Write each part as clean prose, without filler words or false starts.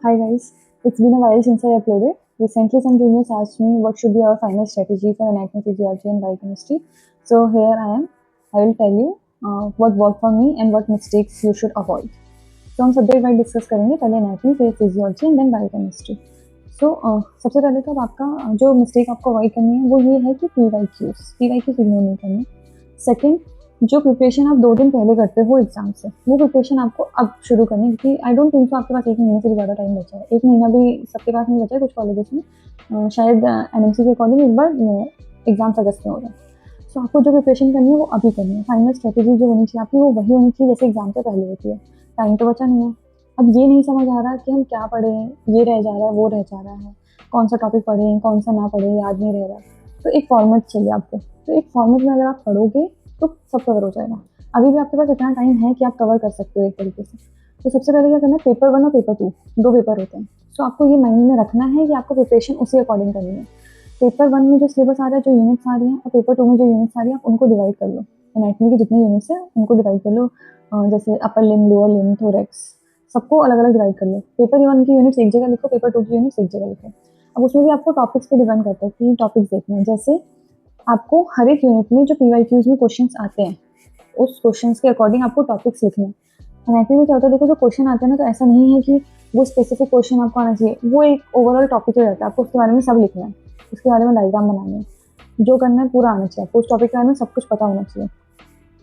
Hi guys, it's been a while since I uploaded. Recently, some juniors asked me what should be our final strategy for anatomy, physiology, and biochemistry. So here I am. I will tell you what worked for me and what mistakes you should avoid. So हम subject wise discuss करेंगे, पहले anatomy, फिर physiology and then biochemistry. सो सबसे पहले तो आपका जो mistake आपको अवॉइड करनी है वो ये है कि पी वाई क्यूज इग्नोर नहीं करनी. सेकेंड, जो प्रिपरेशन आप 2 दिन पहले करते हो एग्जाम से, वो प्रिपरेशन आपको अब शुरू करनी है, क्योंकि आई डोंट थिंक सो आपके पास 1 महीने से भी ज़्यादा टाइम बचा है. 1 महीना भी सबके पास नहीं बचा है, कुछ कॉलेजेस में शायद एनएमसी के अकॉर्डिंग एक बार एग्जाम्स अगस्त में हो रहे हैं. सो आपको जो प्रिपरेशन करनी है वो अभी करनी है. फाइनल स्ट्रेटेजी जो होनी चाहिए आपकी वो वही होनी चाहिए जैसे एग्जाम से पहले होती है. टाइम तो बचा नहीं है. अब ये नहीं समझ आ रहा कि हम क्या पढ़ें, ये रह जा रहा है, वो रह जा रहा है, कौन सा टॉपिक पढ़ें, कौन सा ना पढ़ें, याद नहीं रह रहा. तो एक फॉर्मेट चाहिए आपको. तो एक फॉर्मेट में अगर आप पढ़ोगे तो सब कवर हो जाएगा. अभी भी आपके पास इतना टाइम है कि आप कवर कर सकते हो एक तरीके से. तो सबसे पहले क्या करना है, पेपर 1 और पेपर 2 2 पेपर होते हैं. सो आपको ये माइंड में रखना है कि आपको प्रिपरेशन उसी अकॉर्डिंग करनी है. पेपर 1 में जो सिलेबस आ रहा है, जो यूनिट्स आ रही हैं, और पेपर 2 में जो यूनिट्स आ रही हैं, आप उनको डिवाइड कर लो. एनाटमी की जितनी यूनिट्स है उनको डिवाइड कर लो. जैसे upper limb, lower limb, thorax, सबको अलग अलग डिवाइड कर लो. पेपर 1 की यूनिट्स एक जगह लिखो, पेपर 2 की यूनिट्स एक जगह लिखो. अब उसमें भी आपको टॉपिक्स पे डिपेंड करता है कि टॉपिक्स देखने हैं. जैसे आपको हर एक यूनिट में जो पीवाईक्यूज में क्वेश्चंस आते हैं उस क्वेश्चंस के अकॉर्डिंग आपको टॉपिक्स लिखने हैं. एनाटमी में क्या होता है, देखो जो क्वेश्चन आते हैं ना, तो ऐसा नहीं है कि वो स्पेसिफिक क्वेश्चन आपको आना चाहिए. वो एक ओवरऑल टॉपिक हो जाता है, आपको उसके बारे में सब लिखना है, उसके बारे में डायग्राम बनाने हैं, जो करना है पूरा आना चाहिए आपको. उस टॉपिक के बारे में सब कुछ पता होना चाहिए.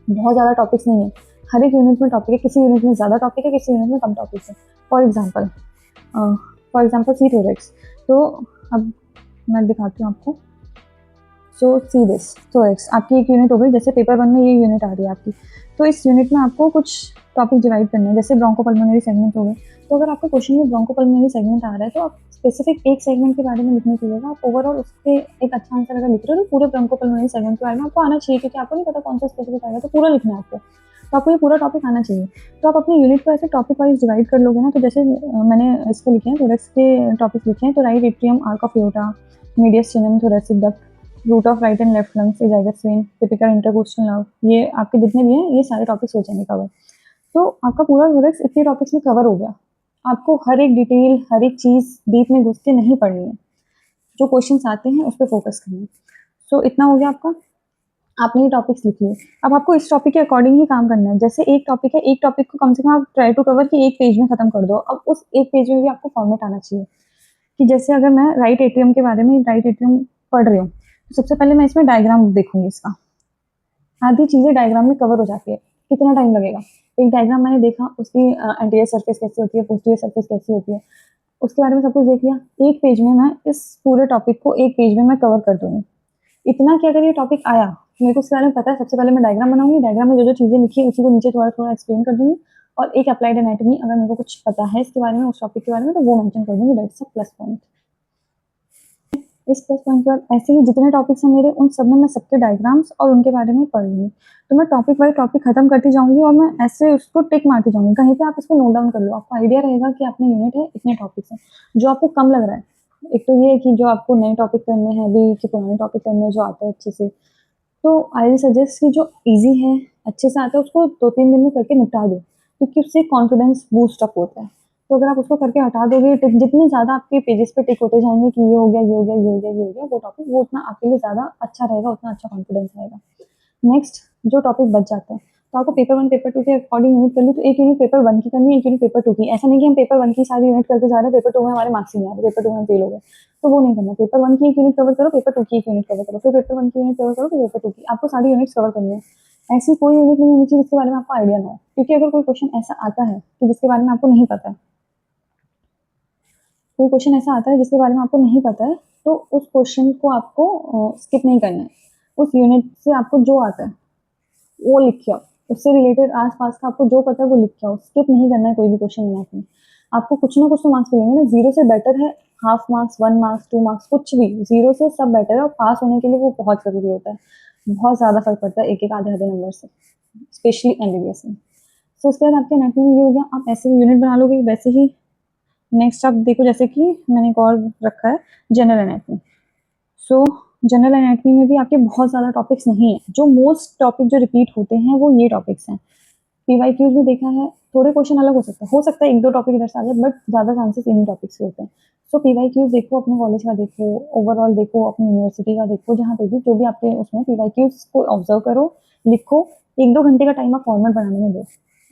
बहुत ज़्यादा टॉपिक्स नहीं है, हर एक यूनिट में टॉपिक है. किसी यूनिट में ज़्यादा टॉपिक है, किसी यूनिट में कम टॉपिक है. For example see thorax. तो अब मैं दिखाती हूँ आपको. सो सी दिस थोरैक्स आपकी एक यूनिट हो गई. जैसे पेपर 1 में ये यूनिट आ रही है आपकी, तो इस यूनिट में आपको कुछ टॉपिक डिवाइड करने हैं. जैसे ब्रोंकोपल्मोनरी सेगमेंट हो गए. तो अगर आपके क्वेश्चन में ब्रोंकोपल्मोनरी सेगमेंट आ रहा है तो आप स्पेसिफिक एक सेगमेंट के बारे में लिखने की जगह आप ओवरऑल उसके एक अच्छा आंसर अगर लिख रहे हो तो पूरे ब्रोंकोपल्मोनरी सेगमेंट के बारे में आपको आना चाहिए, क्योंकि आपको नहीं पता कौन सा स्पेसिफिक आएगा, तो पूरा लिखना है आपको. तो आपको ये पूरा टॉपिक आना चाहिए. तो आप अपनी यूनिट को ऐसे टॉपिक वाइज डिवाइड कर लोगे ना. तो जैसे मैंने इसके लिखे हैं, थोरैक्स के टॉपिक लिखे हैं. तो right atrium, arch of aorta, mediastinum, thoracic duct, root of right and left lungs, azygos vein, typical intercostal nerve, ये आपके जितने भी हैं ये सारे टॉपिक्स हो जाएंगे कवर. तो आपका पूरा थोरैक्स इतने टॉपिक्स में कवर हो गया. आपको हर एक डिटेल, हर एक चीज़ डीप में घुस के नहीं पढ़नी है. जो क्वेश्चंस आते हैं उस पर फोकस करना है. सो इतना हो गया आपका. आपने ये टॉपिक्स लिख लिए. अब आपको इस टॉपिक के अकॉर्डिंग ही काम करना है. जैसे एक टॉपिक है, एक टॉपिक को कम से कम आप ट्राई टू कवर कि एक पेज में खत्म कर दो. अब उस एक पेज में भी आपको फॉर्मेट आना चाहिए. कि जैसे अगर मैं राइट एट्रियम के बारे में, राइट एट्रियम पढ़ रही हूँ, तो सबसे पहले मैं इसमें डायग्राम देखूंगी. इसका आधी चीज़ें डायग्राम में कवर हो जाती है. कितना टाइम लगेगा, एक डायग्राम मैंने देखा, उसकी एंटीरियर सरफेस कैसी होती है, पोस्टीरियर सरफेस कैसी होती है, उसके बारे में सब कुछ देख लिया. एक पेज में मैं इस पूरे टॉपिक को एक पेज में मैं कवर कर दूंगी. इतना कि अगर ये टॉपिक आया तो मेरे को उसके बारे में पता है, सबसे पहले मैं डायग्राम बनाऊंगी, डायग्राम में जो जो चीज़ें लिखी है उसी को नीचे थोड़ा थोड़ा एक्सप्लेन कर दूंगी. और एक अप्लाइड एनाटॉमी, अगर मेरे को कुछ पता है इसके बारे में, उस टॉपिक के बारे में, तो वो मेंशन कर दूंगी. That's a plus point. इस प्लस पॉइंट पर ऐसे ही जितने टॉपिक्स हैं मेरे, उन सब में मैं सबके डायग्राम्स और उनके बारे में पढ़ लूँगी. तो मैं टॉपिक वाइज टॉपिक खत्म करती जाऊंगी और मैं ऐसे उसको टिक मारती जाऊंगी. कहीं पे आप इसको नोट डाउन कर लो, आपको आइडिया रहेगा कि अपने यूनिट है, इतने टॉपिक्स हैं. जो आपको कम लग रहा है, एक तो ये है कि जो आपको नए टॉपिक करने हैं अभी, कि पुराने टॉपिक करने हैं जो आते हैं अच्छे से, तो आई विल सजेस्ट कि जो ईजी है, अच्छे से आता है, उसको 2-3 दिन में करके निपटा दो, क्योंकि उससे कॉन्फिडेंस बूस्ट अप होता है. तो अगर आप उसको करके हटा दोगे, जितने ज़्यादा आपके पेजेस पे टिक होते जाएंगे कि ये हो गया, ये हो गया, ये हो गया, ये हो गया, वो टॉपिक, वो उतना आपके लिए ज़्यादा अच्छा रहेगा, उतना अच्छा कॉन्फिडेंस आएगा. नेक्स्ट, जो टॉपिक बच जाते हैं, तो आपको पेपर 1 पेपर 2 के अकॉर्डिंग यूनिट करनी. तो एक यूनिट पेपर 1 की करनी है, एक यूनिट पेपर 2 की. ऐसा नहीं कि हम पेपर 1 की सारी यूनिट करके जा रहे हैं, पेपर 2 में हमारे मार्क्स ही नहीं आ रहे, पेपर 2 में फेल हो गए, तो वो नहीं करना. पेपर 1 की एक यूनिट कवर करो, पेपर 2 की एक यूनिट कवर करो, फिर पेपर 1 की यूनिट कवर करो, फिर पेपर 2 की. आपको सारी यूनिट्स कवर करनी है. ऐसी कोई यूनिट नहीं होनी चाहिए जिसके बारे में आपको आइडिया ना हो, क्योंकि अगर कोई क्वेश्चन ऐसा आता है कि जिसके बारे में आपको नहीं पता है, कोई क्वेश्चन ऐसा आता है जिसके बारे में आपको नहीं पता है, तो उस क्वेश्चन को आपको स्किप नहीं करना है. उस यूनिट से आपको जो आता है वो लिख के आओ. उससे रिलेटेड आसपास का आपको जो पता है वो लिख के आओ. स्किप नहीं करना है कोई भी क्वेश्चन में. आपको कुछ ना कुछ तो मार्क्स मिलेंगे ना. जीरो से बेटर है हाफ मार्क्स, 1 मार्क्स, 2 मार्क्स, कुछ भी. जीरो से सब बेटर है, और पास होने के लिए वो बहुत ज़रूरी होता है. बहुत ज़्यादा फर्क पड़ता है एक एक आधे आधे नंबर से, स्पेशली एमबीबीएस में. तो उसके बाद आपके एनाटॉमी में ये हो गया. आप ऐसे ही यूनिट बना लोगे. वैसे ही नेक्स्ट आप देखो, जैसे कि मैंने एक और रखा है, जनरल एनाटॉमी. सो जनरल एनाटॉमी में भी आपके बहुत ज़्यादा टॉपिक्स नहीं है. जो मोस्ट टॉपिक जो रिपीट होते हैं वो ये टॉपिक्स हैं. PYQs भी देखा है, थोड़े क्वेश्चन अलग हो सकता है 1-2 टॉपिक इधर से आ जाए, बट ज़्यादा चांसेस इन्हीं टॉपिक्स के होते हैं। सो PYQs देखो, अपने कॉलेज का देखो, ओवरऑल देखो, अपनी यूनिवर्सिटी का देखो, जहाँ पे भी जो भी आपके उसमें PYQs को ऑब्जर्व करो, लिखो, 1-2 घंटे का टाइम आप फॉर्मेट बनाने में दो।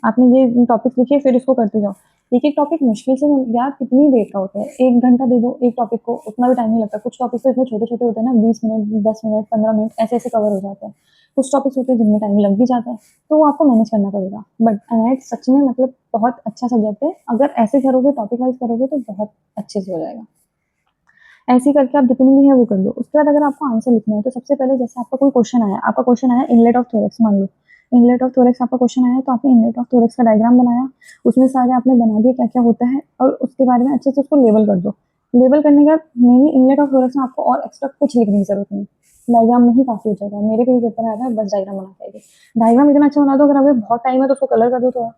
आपने ये टॉपिक्स लिखे, फिर इसको करते जाओ। एक-एक टॉपिक मुश्किल से यार कितनी देर का होता है, 1 घंटा दे दो एक टॉपिक को, उतना भी टाइम नहीं लगता। कुछ टॉपिक्स तो इतने छोटे-छोटे होते हैं ना, 20 मिनट, 10 मिनट, 15 मिनट ऐसे-ऐसे कवर हो जाते हैं। कुछ टॉपिक्स होते हैं जिनमें टाइम लग भी जाता है, तो वो आपको मैनेज करना पड़ेगा। बट एनआईटी सच में मतलब बहुत अच्छा सब्जेक्ट है, अगर ऐसे करोगे, टॉपिक वाइज करोगे तो बहुत अच्छे से हो जाएगा। ऐसे ही करके आप जितनी भी है वो कर लो। उसके बाद अगर आपको आंसर लिखना है, तो सबसे पहले जैसे आपका क्वेश्चन आया इनलेट ऑफ थोरैक्स, मान लो इनलेट ऑफ थोरैक्स आपका क्वेश्चन आया, तो आपने इनलेट ऑफ थोरैक्स का डायग्राम बनाया, उसमें सारे आपने बना दिए क्या क्या होता है, और उसके बारे में अच्छे से उसको लेबल कर दो। लेबल करने के बाद मेनली इनलेट ऑफ थोरैक्स में आपको और एक्स्ट्रा कुछ लिखने की जरूरत नहीं, डायग्राम में ही काफी हो जाएगा। मेरे को भी पेपर आ रहा है, बस डायग्राम बना के डायग्राम इतना अच्छा बना दो, अगर आपके बहुत टाइम है तो उसको कलर कर दो, थोड़ा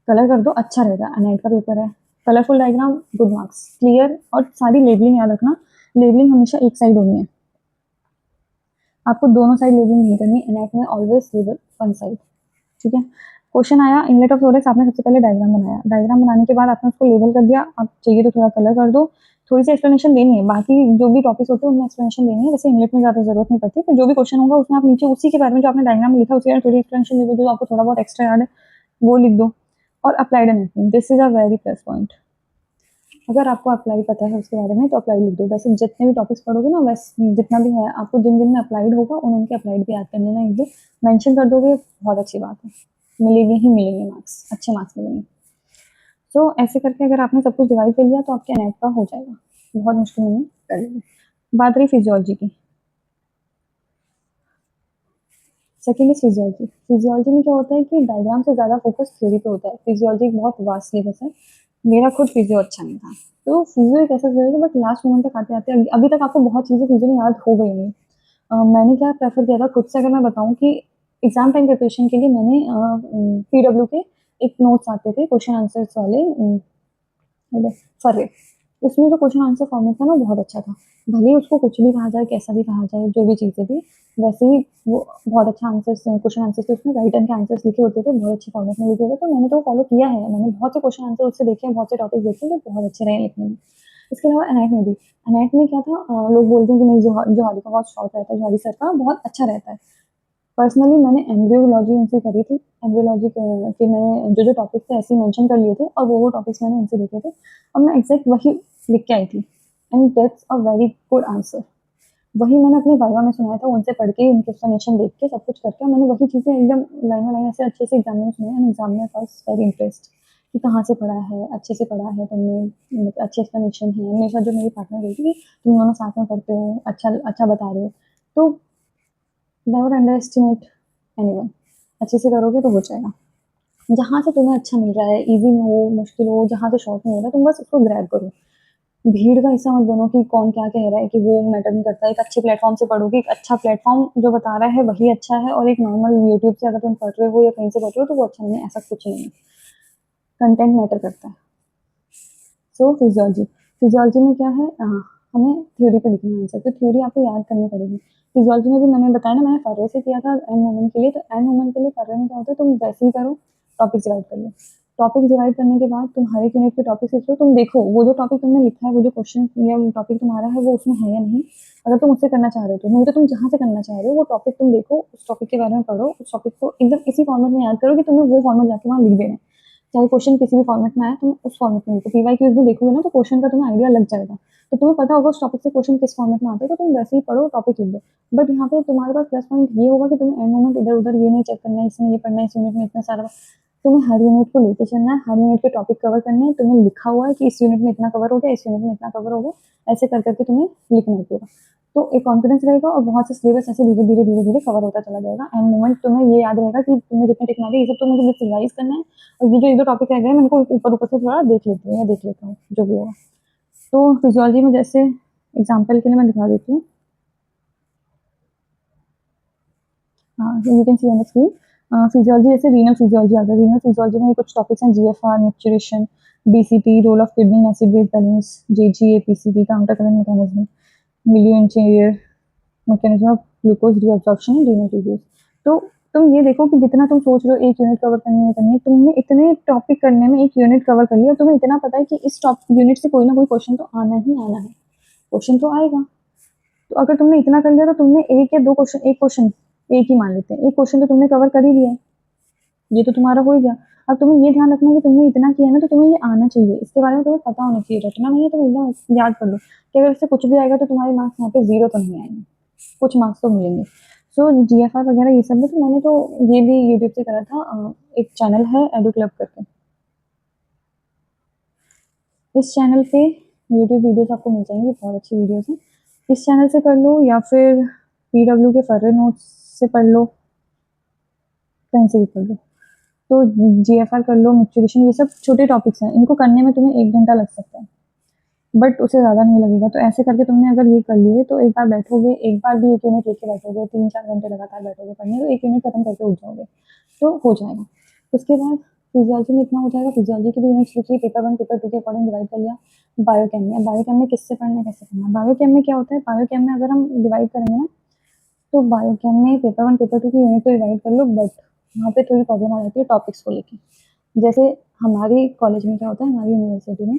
कलर कर दो, अच्छा रहेगा। एनआईटी का पेपर है, colourful diagram, good marks, clear. और सारी लेबलिंग याद रखना, लेबलिंग हमेशा एक साइड होनी है, आपको दोनों साइड लेबलिंग नहीं करनी। एनआईटी में ऑलवेज लेबल वन साइड, ठीक है। क्वेश्चन आया इनलेट ऑफ थोरैक्स, आपने सबसे पहले डायग्राम बनाया, डायग्राम बनाने के बाद आपने उसको लेबल कर दिया, आप चाहिए तो थोड़ा कलर कर दो, थोड़ी सी एक्सप्लेनेशन देनी है, बाकी जो भी टॉपिक्स होते हैं उनमें एक्सप्लेनेशन देनी है। वैसे इनलेट में ज़्यादा जरूरत नहीं पड़ती, पर जो भी क्वेश्चन होगा उसमें आप नीचे उसी के बारे में जो आपने डायग्राम में लिखा उसके बारे में थोड़ी एक्सप्लेनेशन दे दो, जो आपको थोड़ा बहुत एक्स्ट्रा याद है वो लिख दो। और applied analysis, this is a very plus point. अगर आपको अप्लाई पता है उसके बारे में तो अप्लाई लिख दो। वैसे जितने भी टॉपिक्स पढ़ोगे ना, वैसे जितना भी है आपको जिन जिन में अप्लाइड होगा उनके अप्लाइड भी याद कर लेना, एक दो मेंशन कर दोगे, बहुत अच्छी बात है, मिलेंगे ही मिलेंगे मार्क्स, अच्छे मार्क्स मिलेंगे। तो ऐसे करके अगर आपने सब कुछ डिवाइड कर लिया तो आपके नेट का हो जाएगा, बहुत मुश्किल नहीं कर लेंगे। बात रही फिजियोलॉजी की, सेकेंड इज फिजियोलॉजी। फिजियोलॉजी में क्या होता है कि डायग्राम से ज़्यादा फोकस थ्योरी पे होता है। फिजियोलॉजी एक बहुत वास्ट सिलेबस है, मेरा खुद फिजियो अच्छा नहीं था, तो फिजियो एक ऐसा सब्जेक्ट है, बट लास्ट मोमेंट तक आते आते अभी तक आपको बहुत चीज़ें फिजियो में याद हो गई होंगी। मैंने क्या प्रेफर किया था खुद से, अगर मैं बताऊं कि एग्जाम टाइम प्रिपरेशन के लिए मैंने PW के एक नोट्स आते थे क्वेश्चन आंसर्स वाले, फर्रे, उसमें जो क्वेश्चन आंसर फॉर्मेट था ना बहुत अच्छा था। भले ही उसको कुछ भी कहा जाए, कैसा भी कहा जाए, जो भी चीज़ें थी, वैसे ही वो बहुत अच्छा आंसर्स, क्वेश्चन आंसर्स थे उसमें, राइट एंड के आंसर्स लिखे होते थे, बहुत अच्छे फॉर्मेट में लिखे होते थे, तो मैंने तो फॉलो किया है। मैंने बहुत से क्वेश्चन आंसर उससे देखे हैं, बहुत से टॉपिक देखे हैं जो बहुत अच्छे रहे लिखने में। इसके अलावा एनआईटी में भी, एनआईटी में क्या था, लोग बोलते हैं कि नहीं जौहरी का बहुत शॉर्ट रहता है, जौहरी सर का बहुत अच्छा रहता है। पर्सनली मैंने एम्ब्रियोलॉजी उनसे करी थी, एम्ब्रियोलॉजी के मैंने जो जो टॉपिक्स थे ऐसे ही मेंशन कर लिए थे, और वो टॉपिक्स मैंने उनसे देखे थे, और मैं एग्जैक्ट वही लिख के आई थी, and that's a very good answer. वही मैंने अपने वाइवा में सुनाया था, उनसे पढ़ के, उनकी एक्सप्लेनेशन देख के, सब कुछ करके मैंने वही चीज़ें एकदम लाइन बाय लाइन ऐसे अच्छे से एग्जाम में सुनाया, and examiner was very impressed कि कहाँ से पढ़ा है, अच्छे से पढ़ा है तुमने, मतलब अच्छी एक्सप्लेनेशन है। मेरे साथ जो मेरी पार्टनर गई थी, तुम दोनों साथ में पढ़ते हो, अच्छा अच्छा बता रहे हो, तो नेवर अंडर एस्टिमेट एनीवन, अच्छे से करोगे तो हो जाएगा। जहाँ से तुम्हें अच्छा मिल रहा है, इजी में हो, मुश्किल हो, जहाँ से शॉर्ट में हो रहा है, तुम बस उसको ग्रैब करो। भीड़ का हिस्सा मत बनो कि कौन क्या कह रहा है, कि वो मैटर नहीं करता। एक अच्छे प्लेटफॉर्म से पढ़ोगे, एक अच्छा प्लेटफॉर्म जो बता रहा है वही अच्छा है, और एक नॉर्मल यूट्यूब से अगर तुम पढ़ रहे हो या कहीं से पढ़ रहे हो तो वो अच्छा नहीं है, ऐसा कुछ नहीं है। कंटेंट मैटर करता है। सो फिजियोलॉजी, फिजियोलॉजी में क्या है, हमें थ्योरी पे लिखना है आंसर, तो थ्योरी आपको याद करनी पड़ेगी। फिजियोलॉजी में भी मैंने बताया ना, मैंने फर्रे से किया था एंड मोमेंट के लिए, तो एंड मोमेंट के लिए फर्रे में क्या होता है, तुम वैसे ही करो, टॉपिक डिवाइड कर लो। टॉपिक डिवाइड करने के बाद तुम हर एक यूनिट पे टॉपिक लिख लो, तुम देखो वो जो टॉपिक तुमने लिखा है, वो जो क्वेश्चन या टॉपिक तुम्हारा है वो उसमें है या नहीं। अगर तुम उससे करना चाह रहे हो तो, नहीं तो तुम जहाँ से करना चाह रहे हो वो टॉपिक तुम देखो, उस टॉपिक के बारे में पढ़ो, उस टॉपिक को एकदम इसी फॉर्मेट में याद करो कि तुम्हें वो फॉर्मेट जाके वहाँ लिख देना है। चाहे क्वेश्चन किसी भी फॉर्मेट में आए, तुम उस फॉर्मेट में लिखो। PYQs में देखोगे ना तो क्वेश्चन का तुम्हें आइडिया लग जाएगा, तो तुम्हें पता होगा उस टॉपिक से क्वेश्चन किस फॉर्मेट में आता है, तो तुम वैसे ही पढ़ो, टॉपिक लिख दो। बट यहाँ पे तुम्हारे पास प्लस पॉइंट ये होगा कि तुम्हें एंड मोमेंट इधर उधर ये नहीं चेक करना है, इसमें ये पढ़ना है, इस यूनिट में इतना सारा, तुम्हें हर यूनिट को लेके चलना है, हर यूनिट के टॉपिक कवर करने हैं, तुम्हें लिखा हुआ है कि इस यूनिट में इतना कवर हो गया, इस यूनिट में इतना कवर हो गया, ऐसे कर करके तुम्हें लिखना होगा। तो एक कॉन्फिडेंस रहेगा, और बहुत से सिलेबस ऐसे धीरे धीरे धीरे धीरे कवर होता चला जाएगा। एंड मोमेंट तुम्हें ये याद रहेगा कि तुम्हें जितने टेक्नोलॉजी ये सब तो मुझे बस रिवाइज करना है, और ये जो एक दो टॉपिक रह गए मैं इनको ऊपर ऊपर से थोड़ा देख लेती हूँ या देख लेता हूँ, जो भी होगा। तो फिजियोलॉजी में जैसे एग्जाम्पल के लिए मैं दिखा देती हूँ, हाँ, you can see on the screen. Physiology जैसे रीनल फिजियोलॉजी आ गया, रीनल फिजियोलॉजी में कुछ टॉपिक्स हैं, GFR, micturition, DCT, role of kidney in acid base balance, JGA-PCT, counter current mechanism, milieu interior mechanism of glucose reabsorption in renal tissues. तो तुम ये देखो कि जितना तुम सोच रहे हो एक यूनिट कवर करनी है, तुमने इतने टॉपिक करने में एक यूनिट कवर कर लिया, तुम्हें इतना पता है कि इस टॉपिक यूनिट से कोई ना कोई क्वेश्चन तो आना ही आना है, क्वेश्चन तो आएगा। तो अगर तुमने इतना कर लिया तो तुमने एक या दो क्वेश्चन, एक क्वेश्चन, एक ही मान लेते हैं, एक क्वेश्चन तो तुमने कवर कर ही लिया है, ये तो तुम्हारा हो ही गया। अब तुम्हें ये ध्यान रखना है कि तुमने इतना किया है ना, तो तुम्हें ये आना चाहिए, इसके बारे में तुम्हें पता होना चाहिए, रटना नहीं है, तुम एकदम याद कर लो कि अगर इससे कुछ भी आएगा तो तुम्हारे मार्क्स यहाँ पे 0 तो नहीं आएंगे, कुछ मार्क्स तो मिलेंगे। सो GFR वगैरह ये सब में तो मैंने तो ये भी यूट्यूब से करा था, एक चैनल है एडू क्लब करके, इस चैनल पे यूट्यूब वीडियोस आपको मिल जाएंगी, बहुत अच्छी वीडियोस हैं, इस चैनल से कर लो या फिर PW के फर्रे नोट्स से पढ़ लो, कहीं से भी पढ़ लो। तो GFR कर लो, मैच्योरेशन, ये सब छोटे टॉपिक्स हैं, इनको करने में तुम्हें 1 घंटा लग सकता है, बट उससे ज़्यादा नहीं लगेगा। तो ऐसे करके तुमने अगर ये कर लिए तो एक बार बैठोगे, एक बार भी एक यूनिट लेके बैठोगे, 3-4 घंटे लगातार बैठोगे पढ़ने, तो एक यूनिट खत्म करके उठ जाओगे, तो हो जाएगा। उसके बाद फिजियोलॉजी में इतना हो जाएगा, फिजियोलॉजी के भी यूनिट्स लिखिए, पेपर 1 पेपर 2 के अकॉर्डिंग डिवाइड कर लिया। बायोकेम में, बायोकेम में किससे पढ़ना है, कैसे पढ़ना है, बायोकेम में क्या होता है, बायोकेम में अगर हम डिवाइड करेंगे ना, तो बायोकेम में पेपर 1 पेपर 2 की यूनिट तो डिवाइड कर लो, बट वहाँ पे थोड़ी प्रॉब्लम आ जाती है टॉपिक्स को लेके। जैसे हमारी कॉलेज में क्या होता है, हमारी यूनिवर्सिटी में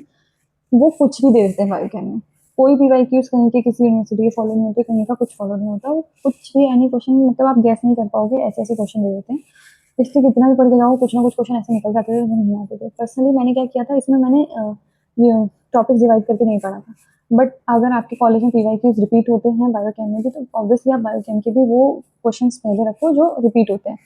वो कुछ भी दे देते हैं बायोकेम में, कोई भी वाईक्यूज कहीं के किसी यूनिवर्सिटी के फॉलो नहीं होते, कहीं का कुछ फॉलो नहीं होता, वो कुछ भी एनी क्वेश्चन, मतलब आप गैस नहीं कर पाओगे, ऐसे ऐसे क्वेश्चन दे देते हैं, इसलिए कितना भी पढ़ के जाओ कुछ ना कुछ क्वेश्चन ऐसे निकल जाते थे जो नहीं आते थे। पर्सनली मैंने क्या किया था, इसमें मैंने ये टॉपिक्स डिवाइड करके नहीं पढ़ा था, बट अगर आपके कॉलेज में PYQs रिपीट होते हैं बायोकेम में भी, तो ऑब्वियसली आप बायोकेम के भी वो क्वेश्चन पहले रखो जो रिपीट होते हैं।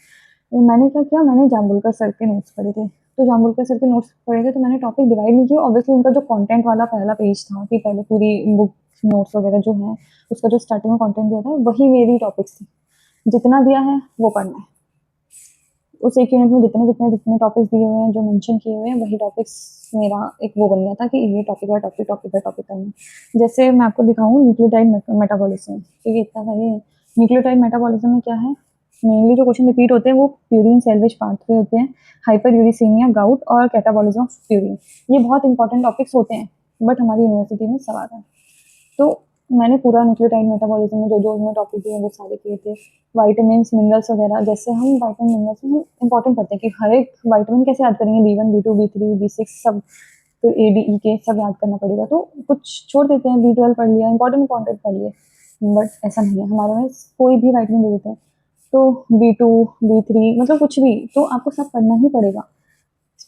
तो मैंने क्या किया, मैंने जाम्बुलकर सर के नोट्स पढ़े थे, तो जाम्बुलकर सर के नोट्स पढ़े थे, तो मैंने टॉपिक डिवाइड नहीं किया, ऑब्वियसली उनका जो कंटेंट वाला पहला पेज था कि पहले पूरी बुक नोट्स वगैरह जो है, उसका जो स्टार्टिंग में कंटेंट दिया था वही मेरी टॉपिक्स थी, जितना दिया है वो पढ़ना है, उस एक यूनिट में जितने जितने जितने टॉपिक्स दिए हुए हैं जो मेंशन किए हुए हैं, वही टॉपिक्स मेरा एक वो बन गया था कि ये topic by topic, topic by topic करना है। जैसे मैं आपको दिखाऊं न्यूक्लियोटाइड मेटाबॉलिज्म, क्योंकि इतना था ये, न्यूक्लियोटाइड मेटाबॉलिज्म में क्या है, मेनली जो क्वेश्चन रिपीट होते हैं वो प्यूरिन सेल्वेज पाथवे होते हैं, हाइपर यूरिसीमिया, गाउट और कैटाबॉलिज्म ऑफ प्यूरिन, ये बहुत इंपॉर्टेंट टॉपिक्स होते हैं, बट हमारी यूनिवर्सिटी में सवाल है। तो मैंने पूरा न्यूक्लियोटाइड मेटाबॉलिज्म में जो जो उसमें टॉपिक दिए वो सारे किए थे। वाइटामिन मिनरल्स वगैरह, जैसे हम वाइटामिन मिनरल्स में हम इंपॉर्टेंट पढ़ते हैं कि हर एक वाइटामिन कैसे याद करेंगे, B1 B2 B3 B6 सब, तो ADE के सब याद करना पड़ेगा, तो कुछ छोड़ देते हैं, B12 पढ़ लिया, इंपॉर्टेंट पढ़ लिए, बट ऐसा नहीं है हमारे में, कोई भी वाइटामिन दे देते हैं, तो B2 B3 मतलब कुछ भी, तो आपको सब पढ़ना ही पड़ेगा।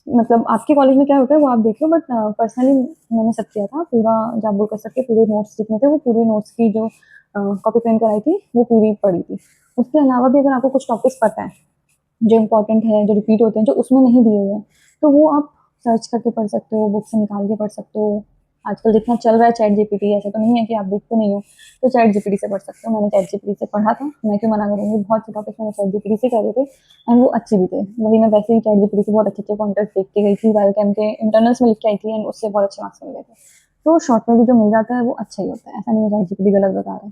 मतलब आपके कॉलेज में क्या होता है वो आप देख लो, बट पर्सनली मैंने सब किया था, पूरा जाम्बुलकर सर के पूरे नोट्स जितने थे वो पूरे नोट्स की जो कॉपी पेन कराई थी वो पूरी पढ़ी थी। उसके अलावा भी अगर आपको कुछ टॉपिक्स पता है जो इम्पोर्टेंट है, जो रिपीट होते हैं, जो उसमें नहीं दिए हुए हैं, तो वो आप सर्च करके पढ़ सकते हो, बुक से निकाल के पढ़ सकते हो। आजकल जितना चल रहा है चैट जीपीटी, ऐसा तो नहीं है कि आप देखते नहीं हो, तो चैट जीपीटी से पढ़ सकते हो। मैंने चैट जीपीटी से पढ़ा था, मैं क्यों मना करूँगी, बहुत से टॉपिक्स मैंने चैट जीपीटी से करे थे एंड वो अच्छे भी थे। वही मैं वैसे ही चैट जीपीटी से बहुत अच्छे अच्छे पॉइंटर्स देख के गई थी, बायोकेम के इंटरनल्स में लिख के आई थी एंड उससे बहुत अच्छे मार्क्स मिल गए थे। तो शॉर्ट में भी जो मिल जाता है वो अच्छा ही होता है, ऐसा नहीं है चैट जीपीटी गलत बता रहा है।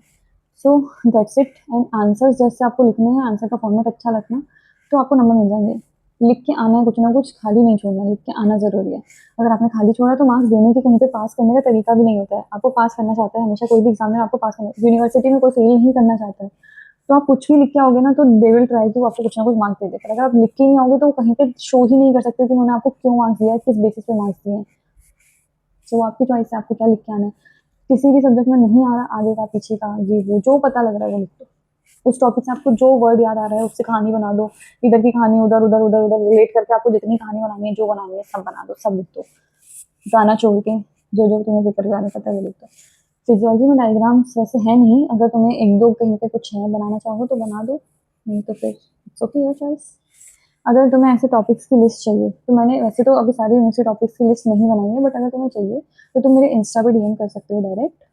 So that's it. And answers जैसे आपको लिखने हैं, आंसर का फॉर्मेट अच्छा रखना, तो आपको नंबर मिल जाएंगे। लिख के आना है, कुछ ना कुछ खाली नहीं छोड़ना, लिख के आना जरूरी है। अगर आपने खाली छोड़ा तो मार्क्स देने के, कहीं पे पास करने का तरीका भी नहीं होता है। आपको पास करना चाहता है हमेशा कोई भी एग्जाम में, आपको पास करना, यूनिवर्सिटी में कोई फेल नहीं करना चाहता है, तो आप कुछ भी लिख के आओगे ना तो दे विल ट्राई कि वो आपको कुछ ना कुछ मार्क्स दे दे, पर अगर आप लिख के नहीं आओगे तो वो कहीं पे शो ही नहीं कर सकते कि उन्होंने आपको क्यों मार्क्स दिया है, किस बेसिस पे मार्क्स दिए हैं। सो आपकी चॉइस है, आपको क्या लिख के आना है। किसी भी सब्जेक्ट में नहीं आ रहा, आगे का पीछे का ये वो जो पता लग रहा है वो लिख दो। उस टॉपिक से आपको जो वर्ड याद आ रहा है उससे कहानी बना दो, इधर की कहानी उधर उधर उधर उधर रिलेट करके आपको जितनी कहानी बनानी है, जो बनानी है सब बना दो, सब लिख दो, गाना छोड़ के जो जो तुम्हें पेपर के बारे में पता है वो लिख दो। फिजियोलॉजी में डायग्राम्स वैसे है नहीं, अगर तुम्हें एक दो कहीं पे कुछ है बनाना चाहो तो बना दो, नहीं तो फिर इट्स ओके, योर चॉइस। अगर तुम्हें ऐसे टॉपिक्स की लिस्ट चाहिए तो मैंने वैसे तो अभी सारी यूनिवर्सिटी टॉपिक्स की लिस्ट नहीं बनाई है, बट अगर तुम्हें चाहिए तो तुम मेरे इंस्टा पे DM कर सकते हो डायरेक्ट।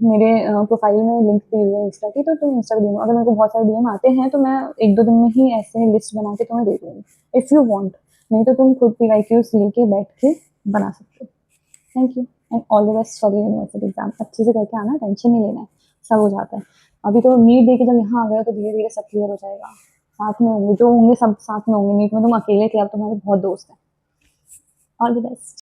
मेरे प्रोफाइल में लिंक दी हुई है इंस्टा की, तो तुम इंस्टा पे DM, अगर मेरे को बहुत सारे DM आते हैं तो मैं 1-2 दिन में ही ऐसे लिस्ट बना के तुम्हें दे दूँगी इफ़ यू वांट, नहीं तो तुम खुद PYQs लेके बैठ के बना सकते हो। Thank you and all the best for your university exam. अच्छे से करके आना, टेंशन नहीं लेना है, सब हो जाता है। अभी तो नीट दे के जब यहाँ आ गए तो धीरे धीरे सब क्लियर हो जाएगा, साथ में होंगे जो होंगे, सब साथ में होंगे। नीट में तुम अकेले थे, अब तुम्हारे बहुत दोस्त हैं। All the best.